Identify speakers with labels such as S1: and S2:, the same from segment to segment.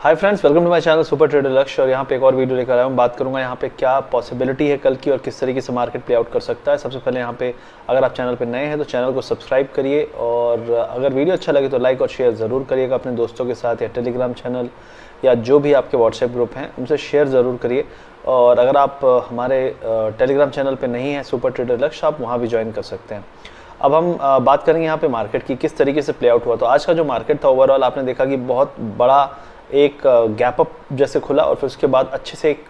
S1: Hi friends, welcome to my channel super trader Lakshya. और यहाँ पे एक और वीडियो लेकर आया हूँ। बात करूँगा यहाँ पे क्या पॉसिबिलिटी है कल की और किस तरीके से मार्केट प्ले आउट कर सकता है। सबसे पहले यहाँ पे अगर आप चैनल पे नए हैं तो चैनल को सब्सक्राइब करिए, और अगर वीडियो अच्छा लगे तो लाइक और शेयर ज़रूर करिएगा अपने दोस्तों के साथ, या टेलीग्राम चैनल या जो भी आपके व्हाट्सएप ग्रुप हैं उनसे शेयर ज़रूर करिए। और अगर आप हमारे टेलीग्राम चैनल पर नहीं हैं सुपर ट्रेडर लक्ष्य, आप वहाँ भी ज्वाइन कर सकते हैं। अब हम बात करेंगे यहाँ पे मार्केट की किस तरीके से प्ले आउट हुआ। तो आज का जो मार्केट था ओवरऑल आपने देखा कि बहुत बड़ा एक गैप अप जैसे खुला, और फिर उसके बाद अच्छे से एक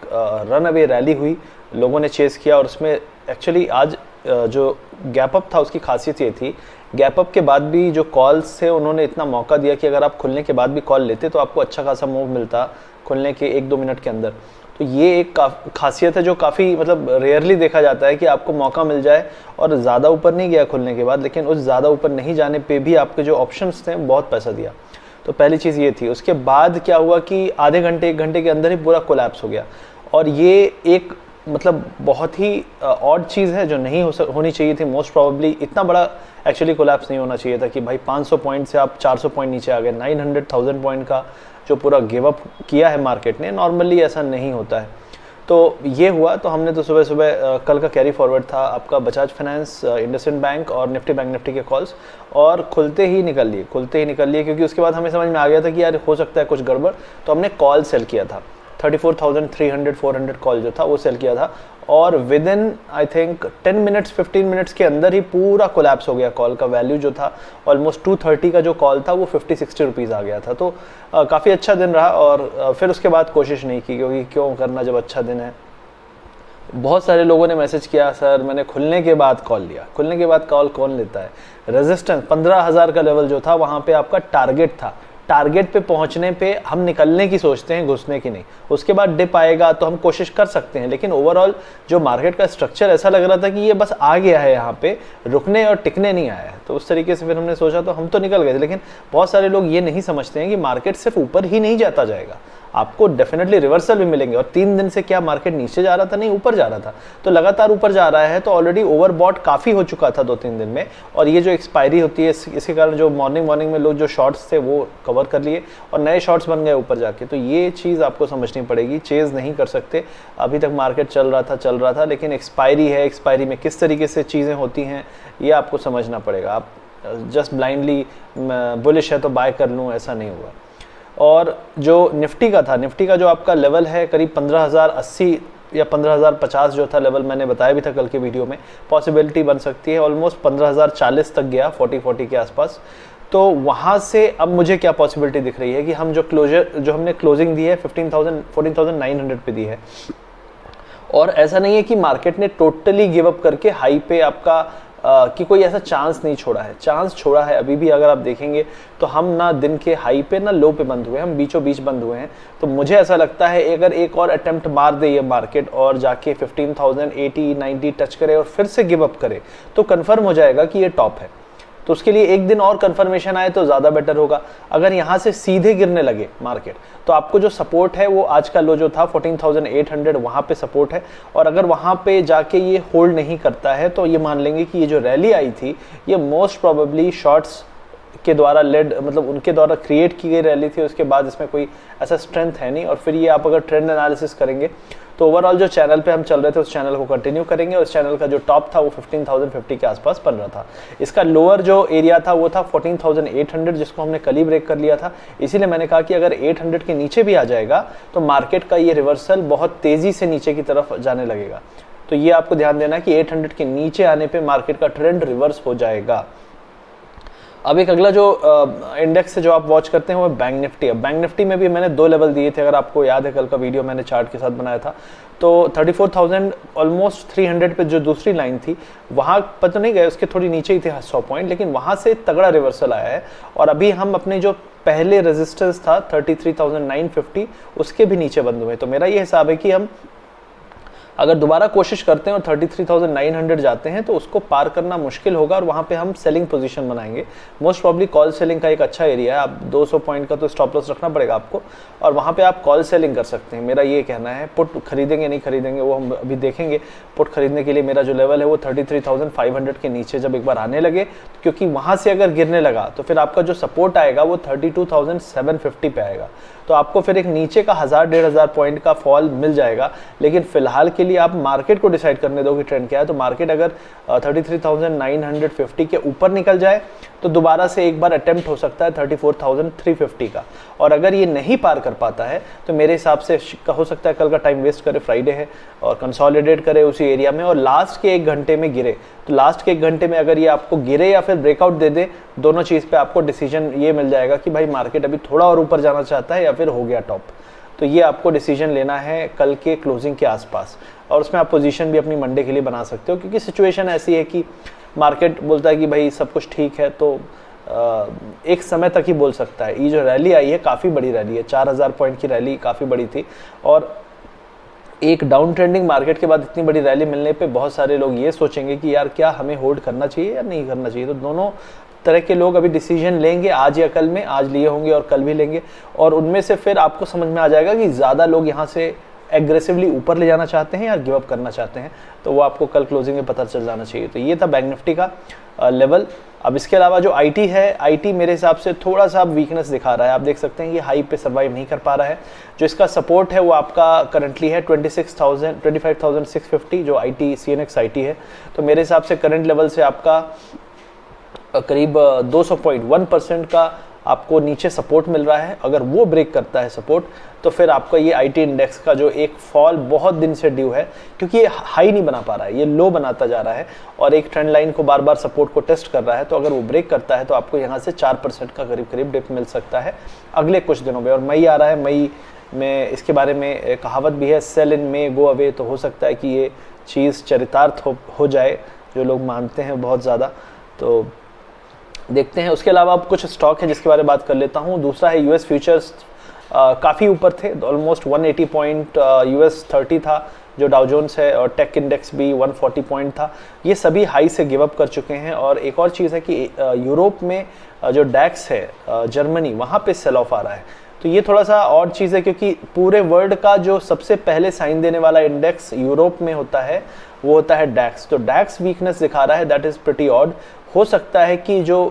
S1: रन अवे रैली हुई, लोगों ने चेस किया। और उसमें एक्चुअली आज जो गैप अप था उसकी खासियत ये थी, गैप अप के बाद भी जो कॉल्स थे उन्होंने इतना मौका दिया कि अगर आप खुलने के बाद भी कॉल लेते तो आपको अच्छा खासा मूव मिलता खुलने के 1-2 मिनट के अंदर। तो ये एक खासियत है जो काफ़ी मतलब रेयरली देखा जाता है कि आपको मौका मिल जाए और ज़्यादा ऊपर नहीं गया खुलने के बाद, लेकिन उस ज़्यादा ऊपर नहीं जाने पे भी आपके जो ऑप्शंस थे बहुत पैसा दिया। तो पहली चीज़ ये थी। उसके बाद क्या हुआ कि आधे घंटे 1 घंटे के अंदर ही पूरा कोलैप्स हो गया, और ये एक मतलब बहुत ही ऑड चीज़ है जो नहीं होनी चाहिए थी। मोस्ट प्रोबेबली इतना बड़ा एक्चुअली कोलैप्स नहीं होना चाहिए था कि भाई 500 पॉइंट से आप 400 पॉइंट नीचे आ गए। 900,000 पॉइंट का जो पूरा गिव अप किया है मार्केट ने, नॉर्मली ऐसा नहीं होता है। तो ये हुआ। तो हमने तो सुबह सुबह कल का कैरी फॉरवर्ड था आपका बजाज फाइनेंस, इंडसइंड बैंक और निफ्टी बैंक निफ्टी के कॉल्स, और खुलते ही निकल लिए क्योंकि उसके बाद हमें समझ में आ गया था कि यार हो सकता है कुछ गड़बड़। तो हमने कॉल सेल किया था 34,300-400 कॉल जो था वो सेल किया था, और with in I think 10 minutes 15 minutes के अंदर ही पूरा कोलैप्स हो गया। कॉल का वैल्यू जो था ऑलमोस्ट 230 का जो कॉल था वो 50-60 रुपीज़ आ गया था। तो काफ़ी अच्छा दिन रहा, और फिर उसके बाद कोशिश नहीं की, क्योंकि क्यों करना जब अच्छा दिन है। बहुत सारे लोगों ने मैसेज किया, सर मैंने खुलने के बाद कॉल लिया। खुलने के बाद कॉल कौन लेता है? रेजिस्टेंस 15,000 का लेवल जो था वहाँ पे आपका टारगेट था। टारगेट पे पहुंचने पे हम निकलने की सोचते हैं, घुसने की नहीं। उसके बाद डिप आएगा तो हम कोशिश कर सकते हैं, लेकिन ओवरऑल जो मार्केट का स्ट्रक्चर ऐसा लग रहा था कि ये बस आ गया है, यहाँ पे रुकने और टिकने नहीं आया है। तो उस तरीके से फिर हमने सोचा, तो हम तो निकल गए थे। लेकिन बहुत सारे लोग ये नहीं समझते हैं कि मार्केट सिर्फ ऊपर ही नहीं जाता जाएगा, आपको डेफिनेटली रिवर्सल भी मिलेंगे। और 3 दिन से क्या मार्केट नीचे जा रहा था? नहीं, ऊपर जा रहा था। तो लगातार ऊपर जा रहा है, तो ऑलरेडी ओवरबॉट काफ़ी हो चुका था 2-3 दिन में। और ये जो एक्सपायरी होती है इसके कारण जो मॉर्निंग में लोग जो शॉर्ट्स थे वो कवर कर लिए और नए शॉर्ट्स बन गए ऊपर जाके। तो ये चीज़ आपको समझनी पड़ेगी, चेज़ नहीं कर सकते। अभी तक मार्केट चल रहा था, लेकिन एक्सपायरी है, एक्सपायरी में किस तरीके से चीज़ें होती हैं ये आपको समझना पड़ेगा। आप जस्ट ब्लाइंडली बुलिश है तो बाय कर लूँ, ऐसा नहीं होगा। और जो निफ्टी का था, निफ्टी का जो आपका लेवल है करीब 15,080 या 15,050 जो था लेवल, मैंने बताया भी था कल के वीडियो में, पॉसिबिलिटी बन सकती है। ऑलमोस्ट 15,040 तक गया, 40 के आसपास। तो वहाँ से अब मुझे क्या पॉसिबिलिटी दिख रही है कि हम जो हमने क्लोजिंग दी है 14,900 पे दी है। और ऐसा नहीं है कि मार्केट ने टोटली गिव अप करके हाई पे आपका कि कोई ऐसा चांस नहीं छोड़ा है। चांस छोड़ा है अभी भी। अगर आप देखेंगे तो हम ना दिन के हाई पे ना लो पे बंद हुए, हम बीचों बीच बंद हुए हैं। तो मुझे ऐसा लगता है अगर एक और अटेम्प्ट मार दे ये मार्केट और जाके 15,080-90 टच करे और फिर से गिव अप करे, तो कंफर्म हो जाएगा कि ये टॉप है। तो उसके लिए एक दिन और कंफर्मेशन आए तो ज़्यादा बेटर होगा। अगर यहाँ से सीधे गिरने लगे मार्केट, तो आपको जो सपोर्ट है वो आज का लो जो था 14,800, वहाँ पे सपोर्ट है। और अगर वहाँ पे जाके ये होल्ड नहीं करता है तो ये मान लेंगे कि ये जो रैली आई थी ये मोस्ट प्रोबेबली शॉर्ट्स के द्वारा लेड, मतलब उनके द्वारा क्रिएट की गई रैली थी। उसके बाद इसमें कोई ऐसा स्ट्रेंथ है नहीं। और फिर ये आप अगर ट्रेंड एनालिसिस करेंगे तो ओवरऑल जो चैनल पे हम चल रहे थे उस चैनल को कंटिन्यू करेंगे। और इस चैनल का जो टॉप था वो 15,050 के आसपास बन रहा था। इसका लोअर जो एरिया था वो था 14,800, जिसको हमने कल ही ब्रेक कर लिया था। इसीलिए मैंने कहा कि अगर 800 के नीचे भी आ जाएगा तो मार्केट का ये रिवर्सल बहुत तेज़ी से नीचे की तरफ जाने लगेगा। तो ये आपको ध्यान देना कि 800 के नीचे आने पर मार्केट का ट्रेंड रिवर्स हो जाएगा। अब एक अगला जो इंडेक्स है जो आप वॉच करते हैं वो बैंक निफ्टी है। बैंक निफ्टी में भी मैंने 2 लेवल दिए थे, अगर आपको याद है कल का वीडियो मैंने चार्ट के साथ बनाया था। तो 34,000 ऑलमोस्ट 300 पे जो दूसरी लाइन थी वहाँ पर तो नहीं गए, उसके थोड़ी नीचे ही थे 100 पॉइंट, लेकिन वहाँ से तगड़ा रिवर्सल आया है। और अभी हम अपने जो पहले रेजिस्टेंस था 33,950 उसके भी नीचे बंद हुए। तो मेरा ये हिसाब है कि हम अगर दोबारा कोशिश करते हैं और 33,900 जाते हैं तो उसको पार करना मुश्किल होगा और वहाँ पे हम सेलिंग पोजीशन बनाएंगे। मोस्ट प्रॉब्ली कॉल सेलिंग का एक अच्छा एरिया है, आप 200 पॉइंट का तो स्टॉप लॉस रखना पड़ेगा आपको और वहाँ पे आप कॉल सेलिंग कर सकते हैं, मेरा ये कहना है। पुट खरीदेंगे नहीं खरीदेंगे वो हम अभी देखेंगे। पुट खरीदने के लिए मेरा जो लेवल है वो 33,500 के नीचे जब एक बार आने लगे, क्योंकि वहाँ से अगर गिरने लगा तो फिर आपका जो सपोर्ट आएगा वो 32,750 पे आएगा, तो आपको फिर एक नीचे का 1000-1500 पॉइंट का फॉल मिल जाएगा। लेकिन फिलहाल के लिए आप मार्केट को डिसाइड करने दो कि ट्रेंड क्या है। तो मार्केट अगर 33,950 के ऊपर निकल जाए तो दोबारा से एक बार अटेम्प्ट हो सकता है 34,350 का, और अगर ये नहीं पार कर पाता है तो मेरे हिसाब से हो सकता है कल का टाइम वेस्ट करे, फ्राइडे है, और कंसोलिडेट करे उसी एरिया में और लास्ट के 1 घंटे में गिरे। तो लास्ट के 1 घंटे में अगर ये आपको गिरे या फिर ब्रेकआउट दे दे, दोनों चीज़ पे आपको डिसीजन ये मिल जाएगा कि भाई मार्केट अभी थोड़ा और ऊपर जाना चाहता है या फिर हो गया टॉप। तो ये आपको डिसीजन लेना है कल के क्लोजिंग के आसपास, और उसमें आप पोजीशन भी अपनी मंडे के लिए बना सकते हो, क्योंकि सिचुएशन ऐसी है कि मार्केट बोलता है कि भाई सब कुछ ठीक है तो एक समय तक ही बोल सकता है। ये जो रैली आई है काफ़ी बड़ी रैली है, 4000 पॉइंट की रैली काफ़ी बड़ी थी, और एक डाउन ट्रेंडिंग मार्केट के बाद इतनी बड़ी रैली मिलने पे बहुत सारे लोग ये सोचेंगे कि यार क्या हमें होल्ड करना चाहिए या नहीं करना चाहिए। तो दोनों तरह के लोग अभी डिसीजन लेंगे आज या कल में, आज लिए होंगे और कल भी लेंगे, और उनमें से फिर आपको समझ में आ जाएगा कि ज़्यादा लोग यहाँ से एग्रेसिवली ऊपर ले जाना चाहते हैं या गिव अप करना चाहते हैं, तो वो आपको कल क्लोजिंग में पता चल जाना चाहिए। तो ये था बैंक निफ्टी का लेवल। अब इसके अलावा जो आईटी है, आईटी मेरे हिसाब से थोड़ा सा वीकनेस दिखा रहा है। आप देख सकते हैं कि हाई पे सर्वाइव नहीं कर पा रहा है। जो इसका सपोर्ट है वो आपका करंटली है 25,650 जो आईटी सीएनएक्स आईटी है। तो मेरे हिसाब से करंट लेवल से आपका करीब 200.1% का आपको नीचे सपोर्ट मिल रहा है। अगर वो ब्रेक करता है सपोर्ट तो फिर आपका ये आईटी इंडेक्स का जो एक फॉल बहुत दिन से ड्यू है, क्योंकि ये हाई नहीं बना पा रहा है, ये लो बनाता जा रहा है और एक ट्रेंड लाइन को बार बार सपोर्ट को टेस्ट कर रहा है। तो अगर वो ब्रेक करता है तो आपको यहाँ से 4% का करीब करीब डिप मिल सकता है अगले कुछ दिनों में। और मई आ रहा है, मई में इसके बारे में कहावत भी है, सेल इन मे गो अवे। तो हो सकता है कि ये चीज़ चरितार्थ हो जाए, जो लोग मानते हैं बहुत ज़्यादा। तो देखते हैं। उसके अलावा अब कुछ स्टॉक है जिसके बारे में बात कर लेता हूँ। दूसरा है यूएस फ्यूचर्स, काफ़ी ऊपर थे, ऑलमोस्ट 180 पॉइंट यूएस 30 था जो डाउ जोन्स है, और टेक इंडेक्स भी 140 पॉइंट था। ये सभी हाई से गिव अप कर चुके हैं। और एक और चीज़ है कि यूरोप में जो डैक्स है जर्मनी, वहाँ पे सेल ऑफ आ रहा है। तो ये थोड़ा सा और चीज़ है, क्योंकि पूरे वर्ल्ड का जो सबसे पहले साइन देने वाला इंडेक्स यूरोप में होता है वो होता है डैक्स। तो डैक्स वीकनेस दिखा रहा है, दैट इज़ प्रिटी ऑड। हो सकता है कि जो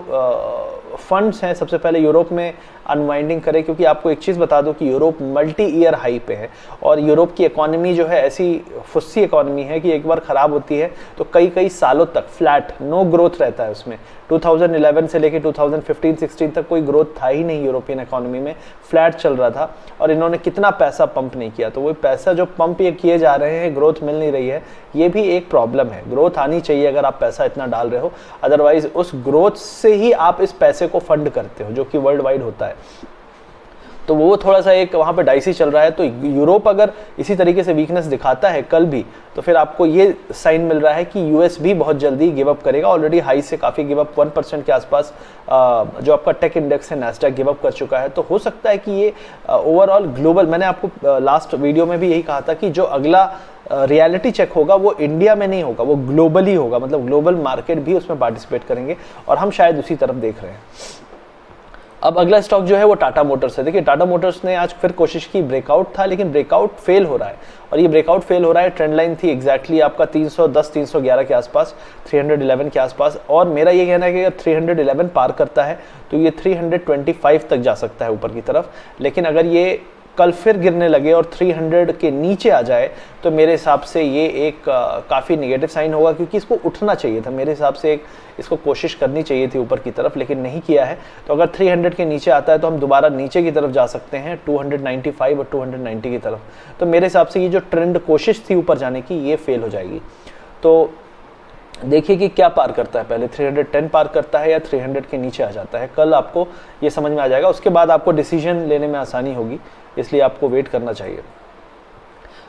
S1: फंड्स हैं सबसे पहले यूरोप में अनवाइंडिंग करें, क्योंकि आपको एक चीज़ बता दूं कि यूरोप मल्टी ईयर हाई पे है और यूरोप की इकोनॉमी जो है ऐसी फुस्सी इकोनॉमी है कि एक बार ख़राब होती है तो कई कई सालों तक फ्लैट नो ग्रोथ रहता है उसमें। 2011 से लेके 2015-16 तक कोई ग्रोथ था ही नहीं यूरोपियन इकोनॉमी में, फ्लैट चल रहा था। और इन्होंने कितना पैसा पंप नहीं किया, तो वो पैसा जो पंप ये किए जा रहे हैं, ग्रोथ मिल नहीं रही है, ये भी एक प्रॉब्लम है। ग्रोथ आनी चाहिए अगर आप पैसा इतना डाल रहे हो, अदरवाइज उस ग्रोथ से ही आप इस पैसे को फंड करते हो, जो कि वर्ल्ड वाइड होता है। तो वो थोड़ा सा एक वहाँ पे डाइसी चल रहा है। तो यूरोप अगर इसी तरीके से वीकनेस दिखाता है कल भी, तो फिर आपको ये साइन मिल रहा है कि यूएस भी बहुत जल्दी गिव अप करेगा। ऑलरेडी हाई से काफ़ी गिव अप, 1% के आसपास जो आपका टेक इंडेक्स है नैस्डैक गिव अप कर चुका है। तो हो सकता है कि ये ओवरऑल ग्लोबल, मैंने आपको लास्ट वीडियो में भी यही कहा था कि जो अगला रियलिटी चेक होगा वो इंडिया में नहीं होगा, वो ग्लोबली होगा, मतलब ग्लोबल मार्केट भी उसमें पार्टिसिपेट करेंगे और हम शायद उसी तरफ देख रहे हैं। अब अगला स्टॉक जो है वो टाटा मोटर्स है। देखिए टाटा मोटर्स ने आज फिर कोशिश की, ब्रेकआउट था लेकिन ब्रेकआउट फेल हो रहा है, और ये ब्रेकआउट फेल हो रहा है, ट्रेंड लाइन थी एग्जैक्टली आपका 310-311 के आसपास, 311 के आसपास। और मेरा ये कहना है कि अगर 311 पार करता है तो ये 325 तक जा सकता है ऊपर की तरफ। लेकिन अगर ये कल फिर गिरने लगे और 300 के नीचे आ जाए तो मेरे हिसाब से ये एक काफ़ी नेगेटिव साइन होगा, क्योंकि इसको उठना चाहिए था। मेरे हिसाब से इसको कोशिश करनी चाहिए थी ऊपर की तरफ, लेकिन नहीं किया है। तो अगर 300 के नीचे आता है तो हम दोबारा नीचे की तरफ जा सकते हैं 295 और 290 की तरफ। तो मेरे हिसाब से ये जो ट्रेंड कोशिश थी ऊपर जाने की, ये फेल हो जाएगी। तो देखिए कि क्या पार करता है, पहले 310 पार करता है या 300 के नीचे आ जाता है। कल आपको ये समझ में आ जाएगा, उसके बाद आपको डिसीजन लेने में आसानी होगी, इसलिए आपको वेट करना चाहिए।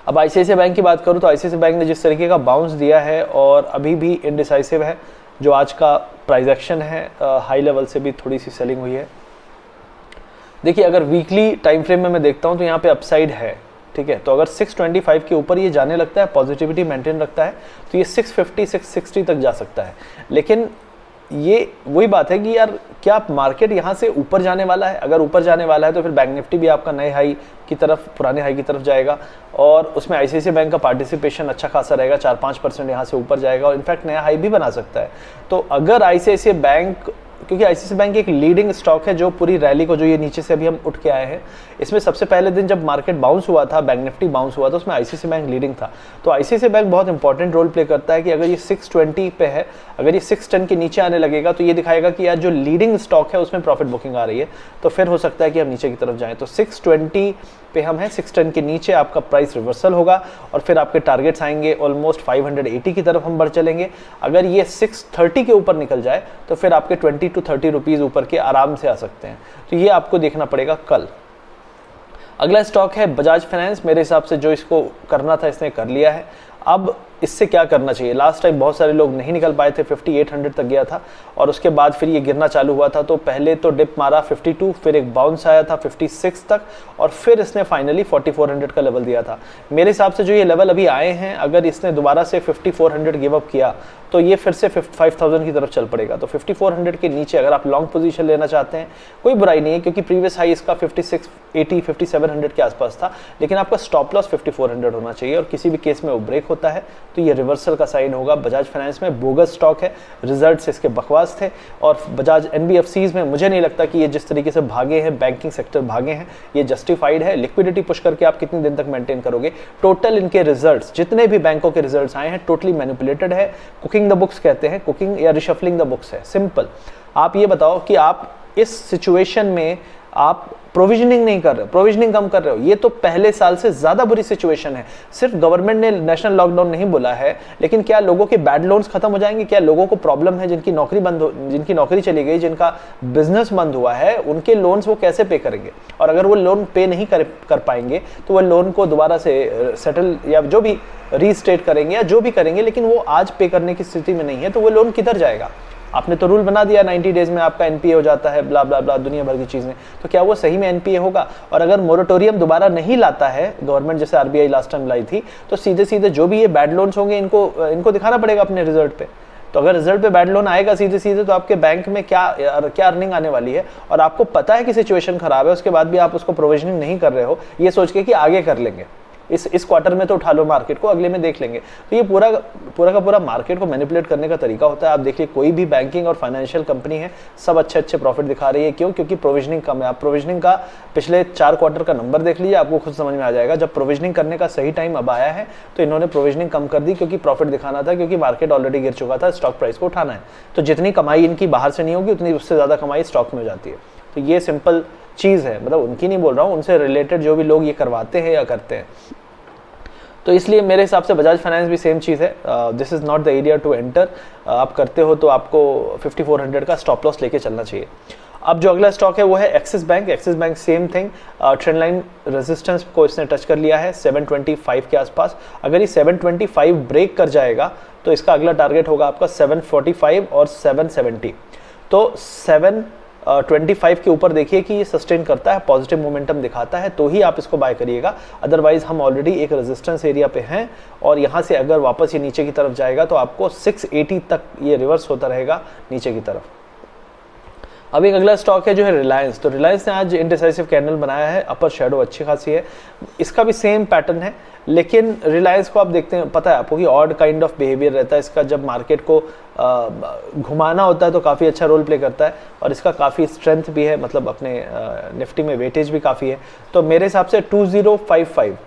S1: अब आईसीआईसीआई बैंक की बात करूँ तो आईसीआईसीआई बैंक ने जिस तरीके का बाउंस दिया है और अभी भी इनडिसाइसिव है, जो आज का प्राइस एक्शन है हाई लेवल से भी थोड़ी सी सेलिंग हुई है। देखिए अगर वीकली टाइम फ्रेम में मैं देखता हूँ तो यहाँ पे अपसाइड है, ठीक है। तो अगर 625 के ऊपर ये जाने लगता है, पॉजिटिविटी मेंटेन रखता है, तो ये 650 660 तक जा सकता है। लेकिन ये वही बात है कि यार क्या मार्केट यहाँ से ऊपर जाने वाला है? अगर ऊपर जाने वाला है तो फिर बैंक निफ्टी भी आपका नए हाई की तरफ, पुराने हाई की तरफ जाएगा और उसमें आईसीआईसीआई बैंक का पार्टिसिपेशन अच्छा खासा रहेगा, 4-5% यहाँ से ऊपर जाएगा और इनफैक्ट नया हाई भी बना सकता है। तो अगर आईसीआईसीआई बैंक, क्योंकि आईसीआईसीआई बैंक एक लीडिंग स्टॉक है जो पूरी रैली को, जो ये नीचे से अभी हम उठ के आए हैं, इसमें सबसे पहले दिन जब मार्केट बाउंस हुआ था, बैंक निफ्टी बाउंस हुआ था, उसमें आईसीआईसीआई बैंक लीडिंग था। तो आईसीआईसीआई बैंक बहुत इंपॉर्टेंट रोल प्ले करता है कि अगर ये 620 पे है, अगर ये 610 के नीचे आने लगेगा तो ये दिखाएगा कि यार जो लीडिंग स्टॉक है उसमें प्रॉफिट बुकिंग आ रही है, तो फिर हो सकता है कि हम नीचे की तरफ जाएं। तो 620 पे हम हैं, 610 के नीचे आपका प्राइस रिवर्सल होगा और फिर आपके टारगेट्स आएंगे ऑलमोस्ट 580 की तरफ हम बढ़ चलेंगे। अगर ये 630 के ऊपर निकल जाए तो फिर आपके 20 to 30 रुपीज़ ऊपर के आराम से आ सकते हैं। तो ये आपको देखना पड़ेगा कल। अगला स्टॉक है बजाज फाइनेंस। मेरे हिसाब से जो इसको करना था इसने कर लिया है। अब इससे क्या करना चाहिए? लास्ट टाइम बहुत सारे लोग नहीं निकल पाए थे, 5800 तक गया था और उसके बाद फिर ये गिरना चालू हुआ था। तो पहले तो डिप मारा 52, फिर एक बाउंस आया था 56 तक और फिर इसने फाइनली 4400 का लेवल दिया था। मेरे हिसाब से जो ये लेवल अभी आए हैं, अगर इसने दोबारा से 5400 गिव अप किया तो ये फिर से 5000 की तरफ चल पड़ेगा। तो 5400 के नीचे अगर आप लॉन्ग पोजीशन लेना चाहते हैं, कोई बुराई नहीं है, क्योंकि प्रीवियस हाई इसका 5680 5700 के आसपास था, लेकिन आपका स्टॉप लॉस 5400 होना चाहिए और किसी भी केस में वो ब्रेक होता है तो ये रिवर्सल का साइन होगा। बजाज फाइनेंस में बोगस स्टॉक है, रिजल्ट्स इसके बकवास थे और बजाज एनबीएफसीज में मुझे नहीं लगता कि ये जिस तरीके से भागे हैं, बैंकिंग सेक्टर भागे हैं, ये जस्टिफाइड है। लिक्विडिटी पुश करके आप कितने दिन तक मेंटेन करोगे? टोटल इनके रिजल्ट्स, जितने भी बैंकों के रिजल्ट्स आए हैं, टोटली मैनिपुलेटेड है। कुकिंग द बुक्स कहते हैं, कुकिंग या रिशफलिंग द बुक्स है, सिंपल। आप ये बताओ कि आप इस सिचुएशन में आप प्रोविजनिंग नहीं कर रहे हो, प्रोविजनिंग कम कर रहे हो, ये तो पहले साल से ज्यादा बुरी सिचुएशन है। सिर्फ गवर्नमेंट ने नेशनल लॉकडाउन नहीं बोला है, लेकिन क्या लोगों के बैड लोन्स खत्म हो जाएंगे? क्या लोगों को प्रॉब्लम है, जिनकी नौकरी चली गई, जिनका बिजनेस बंद हुआ है, उनके लोन्स वो कैसे पे करेंगे? और अगर वो लोन पे नहीं कर पाएंगे तो वो लोन को दोबारा से सेटल या जो भी रीस्टेट करेंगे या जो भी करेंगे, लेकिन वो आज पे करने की स्थिति में नहीं है, तो वो लोन किधर जाएगा? आपने तो रूल बना दिया 90 डेज में आपका एनपीए हो जाता है, ब्ला ब्ला ब्ला, दुनिया भर की चीजें। तो क्या वो सही में एनपीए होगा? और अगर मोरेटोरियम दोबारा नहीं लाता है गवर्नमेंट, जैसे आरबीआई लास्ट टाइम लाई थी, तो सीधे सीधे जो भी ये बैड लोन्स होंगे इनको दिखाना पड़ेगा अपने रिजल्ट पे। तो अगर रिजल्ट पे बैड लोन आएगा सीधे सीधे, तो आपके बैंक में क्या अर्निंग आने वाली है? और आपको पता है कि सिचुएशन खराब है, उसके बाद भी आप उसको प्रोविजनिंग नहीं कर रहे हो, ये सोच के कि आगे कर लेंगे, इस क्वार्टर में तो उठा लो मार्केट को, अगले में देख लेंगे। तो ये पूरा का पूरा मार्केट को मैनिपुलेट करने का तरीका होता है। आप देखिए कोई भी बैंकिंग और फाइनेंशियल कंपनी है, सब अच्छे प्रॉफिट दिखा रही है। क्यों? क्योंकि प्रोविजनिंग कम है। आप प्रोविजनिंग का पिछले 4 क्वार्टर का नंबर देख लीजिए, आपको खुद समझ में आ जाएगा। जब प्रोविजनिंग करने का सही टाइम अब आया है तो इन्होंने प्रोविजनिंग कम कर दी, क्योंकि प्रॉफिट दिखाना था, क्योंकि मार्केट ऑलरेडी गिर चुका था, स्टॉक प्राइस को उठाना है। तो जितनी कमाई इनकी बाहर से नहीं होगी, उतनी उससे ज्यादा कमाई स्टॉक में हो जाती है। तो ये सिंपल चीज है, मतलब उनकी नहीं बोल रहा हूँ, उनसे रिलेटेड जो भी लोग ये करवाते हैं या करते हैं। तो इसलिए मेरे हिसाब से बजाज फाइनेंस भी सेम चीज़ है। This is not the area to enter. आप करते हो तो आपको 5400 का स्टॉप लॉस लेके चलना चाहिए। अब जो अगला स्टॉक है वो है axis bank. Axis bank same thing, trend line resistance को इसने टच कर लिया है 725 के आसपास। अगर ये 725 ब्रेक कर जाएगा तो इसका अगला टारगेट होगा आपका 745 और 770। तो 725 के ऊपर देखिए कि ये सस्टेन करता है, पॉजिटिव मोमेंटम दिखाता है, तो ही आप इसको बाय करिएगा। अदरवाइज हम ऑलरेडी एक रेजिस्टेंस एरिया पे हैं और यहाँ से अगर वापस ये नीचे की तरफ जाएगा तो आपको 680 तक ये रिवर्स होता रहेगा नीचे की तरफ। अब एक अगला स्टॉक है जो है रिलायंस। तो रिलायंस ने आज इंडिसाइसिव कैंडल बनाया है, अपर शेडो अच्छी खासी है, इसका भी सेम पैटर्न है। लेकिन रिलायंस को आप देखते हैं, पता है आपको कि ऑड काइंड ऑफ बिहेवियर रहता है इसका। जब मार्केट को घुमाना होता है तो काफ़ी अच्छा रोल प्ले करता है और इसका काफ़ी स्ट्रेंथ भी है, मतलब अपने निफ्टी में वेटेज भी काफ़ी है। तो मेरे हिसाब से 2055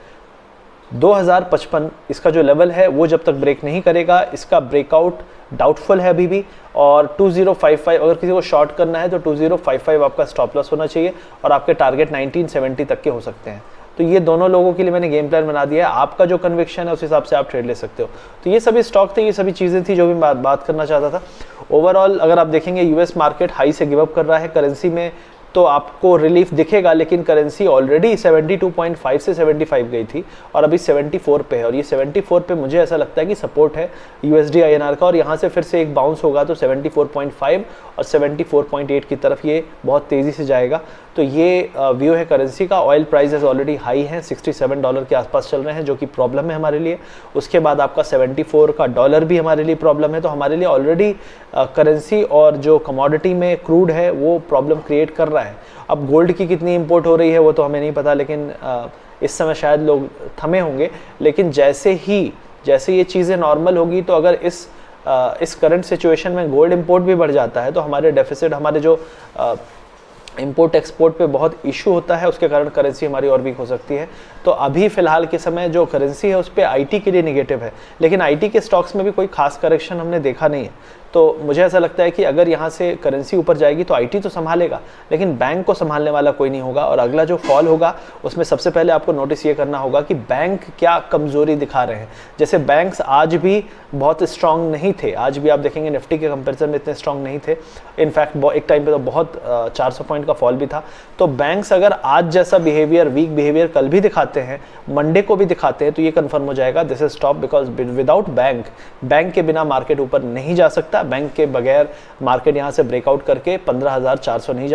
S1: 2055 इसका जो लेवल है वो जब तक ब्रेक नहीं करेगा, इसका ब्रेकआउट डाउटफुल है अभी भी। और 2055 अगर किसी को शॉर्ट करना है तो 2055 आपका स्टॉप लॉस होना चाहिए और आपके टारगेट 1970 तक के हो सकते हैं। तो ये दोनों लोगों के लिए मैंने गेम प्लान बना दिया है, आपका जो कन्विक्शन है उस हिसाब से आप ट्रेड ले सकते हो। तो ये सभी स्टॉक थे, ये सभी चीज़ें थी जो मैं बात करना चाहता था। ओवरऑल अगर आप देखेंगे यूएस मार्केट हाई से गिव अप कर रहा है, करेंसी में तो आपको रिलीफ दिखेगा, लेकिन करेंसी ऑलरेडी 72.5 से 75 गई थी और अभी 74 पे है, और ये 74 पे मुझे ऐसा लगता है कि सपोर्ट है USD INR का, और यहाँ से फिर से एक बाउंस होगा तो 74.5 और 74.8 की तरफ ये बहुत तेज़ी से जाएगा। तो ये व्यू है करेंसी का। ऑयल प्राइसेस ऑलरेडी हाई हैं, $67 के आसपास चल रहे हैं, जो कि प्रॉब्लम है हमारे लिए। उसके बाद आपका 74 का डॉलर भी हमारे लिए प्रॉब्लम है। तो हमारे लिए ऑलरेडी करेंसी और जो कमोडिटी में क्रूड है वो प्रॉब्लम क्रिएट कर रहा है। अब गोल्ड की कितनी इंपोर्ट हो रही है वो तो हमें नहीं पता, लेकिन इस समय शायद लोग थमे होंगे। लेकिन जैसे ये चीज़ें नॉर्मल होगी, तो अगर इस करंट सिचुएशन में गोल्ड इंपोर्ट भी बढ़ जाता है तो हमारे डेफिसिट, हमारे जो इंपोर्ट एक्सपोर्ट पे बहुत इशू होता है, उसके कारण करेंसी हमारी और वीक हो सकती है। तो अभी फ़िलहाल के समय जो करेंसी है उस पर आईटी के लिए नेगेटिव है, लेकिन आईटी के स्टॉक्स में भी कोई खास करेक्शन हमने देखा नहीं है। तो मुझे ऐसा लगता है कि अगर यहाँ से करेंसी ऊपर जाएगी तो आईटी तो संभालेगा, लेकिन बैंक को संभालने वाला कोई नहीं होगा। और अगला जो फॉल होगा उसमें सबसे पहले आपको नोटिस ये करना होगा कि बैंक क्या कमज़ोरी दिखा रहे हैं। जैसे बैंक्स आज भी बहुत स्ट्रांग नहीं थे, आज भी आप देखेंगे निफ्टी के कंपैरिजन में इतने स्ट्रांग नहीं थे। इनफैक्ट एक टाइम पे तो बहुत 400 पॉइंट का फॉल भी था। तो बैंक्स अगर आज जैसा बिहेवियर, वीक बिहेवियर कल भी दिखाते हैं, मंडे को भी दिखाते हैं, तो ये कंफर्म हो जाएगा this is stop, because without bank के बिना मार्केट ऊपर नहीं जा सकता। बैंक के बगैर मार्केट यहाँ से ब्रेकआउट करके 15,400 नहीं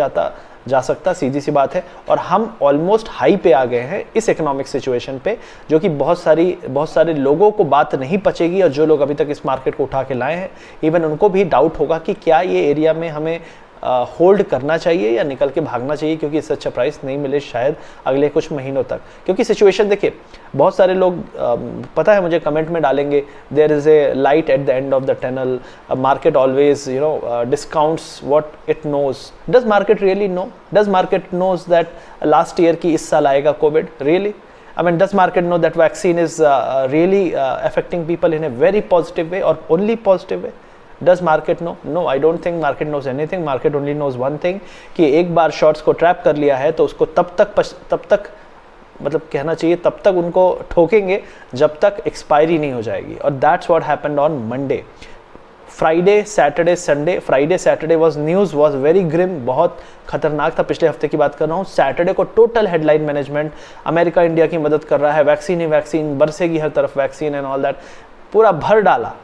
S1: जा सकता, सीधी सी बात है। और हम ऑलमोस्ट हाई पे आ गए हैं इस इकोनॉमिक सिचुएशन पे, जो कि बहुत सारे लोगों को बात नहीं पचेगी। और जो लोग अभी तक इस मार्केट को उठा के लाए हैं, इवन उनको भी डाउट होगा कि क्या ये एरिया में हमें होल्ड करना चाहिए या निकल के भागना चाहिए, क्योंकि इससे अच्छा प्राइस नहीं मिले शायद अगले कुछ महीनों तक। क्योंकि सिचुएशन देखिए, बहुत सारे लोग पता है मुझे कमेंट में डालेंगे there is a light at the end of the tunnel, market always discounts what it knows. Does market really know? Does market knows that last year की इस साल आएगा covid? Really? I mean, does market know that vaccine is really affecting people in a very positive way or only positive way? Does market know? No, I don't think market knows anything. Market only knows one thing, कि एक बार shorts को trap कर लिया है तो उसको तब तक मतलब कहना चाहिए तब तक उनको ठोकेंगे जब तक एक्सपायरी नहीं हो जाएगी। और that's what happened on Monday. Friday, Saturday, Sunday, Friday Saturday news was very grim, बहुत खतरनाक था। पिछले हफ्ते की बात कर रहा हूँ। सैटरडे को total headline management, America India की मदद कर रहा है, वैक्सीन ही वैक्सीन, बरसेगी हर तरफ वैक्सीन एंड ऑल दैट, पूरा भर डाला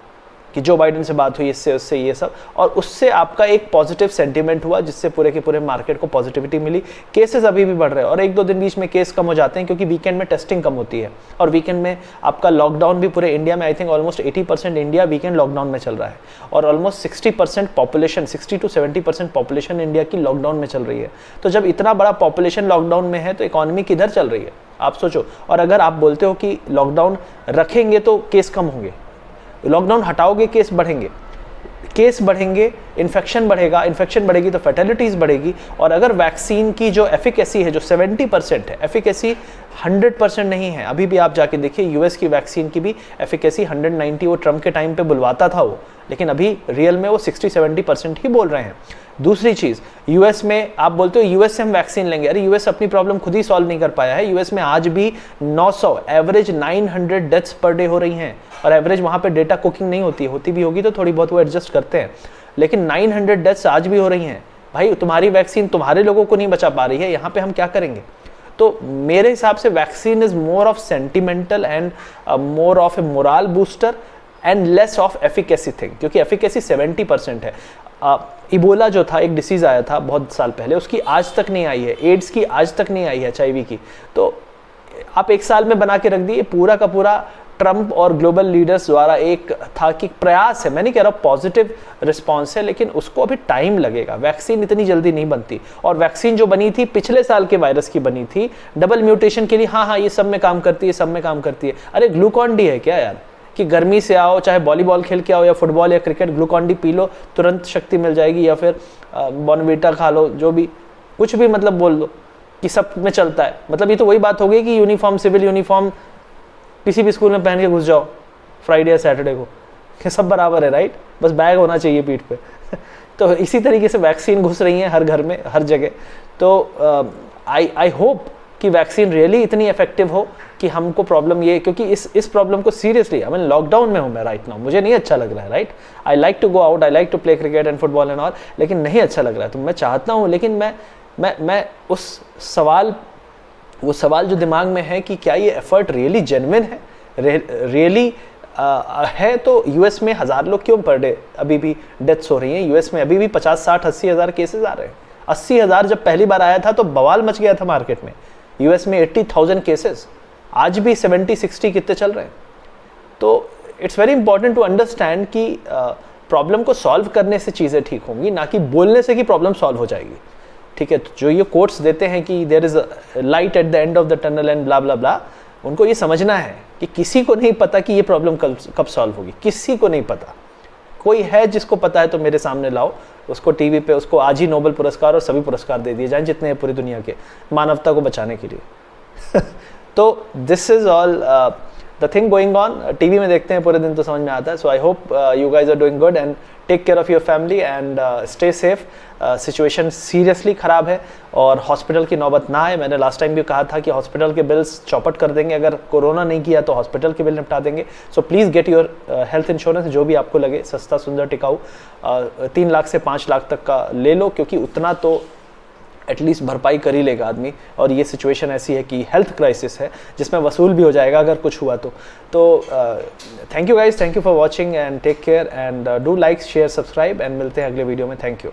S1: कि जो बाइडेन से बात हुई, इससे उससे ये सब, और उससे आपका एक पॉजिटिव सेंटीमेंट हुआ, जिससे पूरे के पूरे मार्केट को पॉजिटिविटी मिली। केसेस अभी भी बढ़ रहे हैं और एक दो दिन बीच में केस कम हो जाते हैं, क्योंकि वीकेंड में टेस्टिंग कम होती है और वीकेंड में आपका लॉकडाउन भी पूरे इंडिया में, I think almost 80% India weekend lockdown में चल रहा है, और almost 60% population, 60 to 70% population India की लॉकडाउन में चल रही है। तो जब इतना बड़ा पॉपुलेशन लॉकडाउन में है तो इकॉनमी किधर चल रही है आप सोचो। और अगर आप बोलते हो कि लॉकडाउन रखेंगे तो केस कम होंगे, लॉकडाउन हटाओगे केस बढ़ेंगे, केस बढ़ेंगे, इन्फेक्शन बढ़ेगा, इन्फेक्शन बढ़ेगी तो फैटेलिटीज़ बढ़ेगी। और अगर वैक्सीन की जो एफिकेसी है जो 70% है, एफिकेसी 100% नहीं है। अभी भी आप जाके देखिए यूएस की वैक्सीन की भी एफिकेसी 190, वो ट्रम्प के टाइम पे बुलवाता था वो, लेकिन अभी रियल में वो 60-70% ही बोल रहे हैं। दूसरी चीज़, यूएस में आप बोलते हो यूएस से हम वैक्सीन लेंगे, अरे यूएस अपनी प्रॉब्लम खुद ही सॉल्व नहीं कर पाया है। यूएस में आज भी 900 एवरेज 900 डेथ्स पर डे हो रही हैं, और एवरेज वहाँ पे डेटा कुकिंग नहीं होती भी होगी तो थोड़ी बहुत वो एडजस्ट करते हैं, लेकिन 900 डेथ्स आज भी हो रही हैं। भाई तुम्हारी वैक्सीन तुम्हारे लोगों को नहीं बचा पा रही है, यहाँ पे हम क्या करेंगे? तो मेरे हिसाब से vaccine is more of sentimental and more of A moral booster and less of efficacy thing, क्योंकि एफिकेसी 70% है। इबोला जो था, एक डिसीज़ आया था बहुत साल पहले, उसकी आज तक नहीं आई है। एड्स की आज तक नहीं आई है, HIV की। तो आप एक साल में बना के रख दिए, पूरा का पूरा ट्रम्प और ग्लोबल लीडर्स द्वारा एक था कि प्रयास है, मैं नहीं कह रहा पॉजिटिव रिस्पॉन्स है, लेकिन उसको अभी टाइम लगेगा। वैक्सीन इतनी जल्दी नहीं बनती, और वैक्सीन जो बनी थी पिछले साल के वायरस की बनी थी, डबल म्यूटेशन के लिए। हाँ ये सब में काम करती है, सब में काम करती है। अरे ग्लूकॉन डी है क्या यार, कि गर्मी से आओ, चाहे वॉलीबॉल खेल के आओ या फुटबॉल या cricket, Glucon D P low, तुरंत शक्ति मिल जाएगी, या फिर बॉर्नवीटा खा लो, जो भी कुछ भी मतलब बोल दो कि सब में चलता है। मतलब ये तो वही बात हो गई कि यूनिफॉर्म, सिविल यूनिफॉर्म किसी भी स्कूल में पहन के घुस जाओ फ्राइडे या सैटरडे को, कि सब बराबर है, राइट? बस बैग होना चाहिए पीठ पे। तो इसी तरीके से वैक्सीन घुस रही है हर घर में, हर जगह। तो आई होप कि वैक्सीन रियली इतनी इफेक्टिव हो कि हमको प्रॉब्लम ये, क्योंकि इस प्रॉब्लम को सीरियसली, आई मीन लॉकडाउन में हूँ मैं राइट नाउ, मुझे नहीं अच्छा लग रहा है, right? I like to go out, I like to play cricket and football and all, लेकिन नहीं अच्छा लग रहा है। तो मैं चाहता हूँ, लेकिन मैं मैं वो सवाल जो दिमाग में है कि क्या ये एफर्ट रियली जेन्युइन है, रियली है, तो यूएस में 1000 लोग क्यों पर डे अभी भी डेथ्स हो रही हैं? यूएस में अभी भी 50, 60, 80 हज़ार केसेस आ रहे हैं। 80,000 जब पहली बार आया था तो बवाल मच गया था मार्केट में। यूएस में 80,000 केसेस, आज भी 70, 60 कितने चल रहे हैं। तो it's very important to understand कि प्रॉब्लम को सॉल्व करने से चीज़ें ठीक होंगी, ना कि बोलने से कि प्रॉब्लम सॉल्व हो जाएगी। ठीक है, तो जो ये कोट्स देते हैं कि there is light at the end of the tunnel and blah blah blah, उनको ये समझना है कि किसी को नहीं पता कि ये प्रॉब्लम कब सॉल्व होगी, किसी को नहीं पता। कोई है जिसको पता है तो मेरे सामने लाओ, उसको टीवी पे, उसको आज ही नोबेल पुरस्कार और सभी पुरस्कार दे दिए जाएं जितने हैं पूरी दुनिया के, मानवता को बचाने के लिए। तो this is all the thing going on. TV में देखते हैं पूरे दिन तो समझ में आता है। So I hope you guys are doing good and take care of your family and stay safe. Situation seriously ख़राब है और हॉस्पिटल की नौबत ना आए। मैंने लास्ट टाइम भी कहा था कि हॉस्पिटल के बिल्स चौपट कर देंगे, अगर कोरोना नहीं किया तो हॉस्पिटल के बिल निपटा देंगे। So please get your health insurance, जो भी आपको लगे सस्ता, सुंदर, टिकाऊ। 3 लाख से 5 लाख तक का ले लो, क्योंकि उतना तो एटलीस्ट भरपाई कर ही लेगा आदमी। और ये सिचुएशन ऐसी है कि हेल्थ क्राइसिस है जिसमें वसूल भी हो जाएगा अगर कुछ हुआ तो। Thank you guys, thank you for watching and take care and do like, share, subscribe and मिलते हैं अगले वीडियो में। Thank you.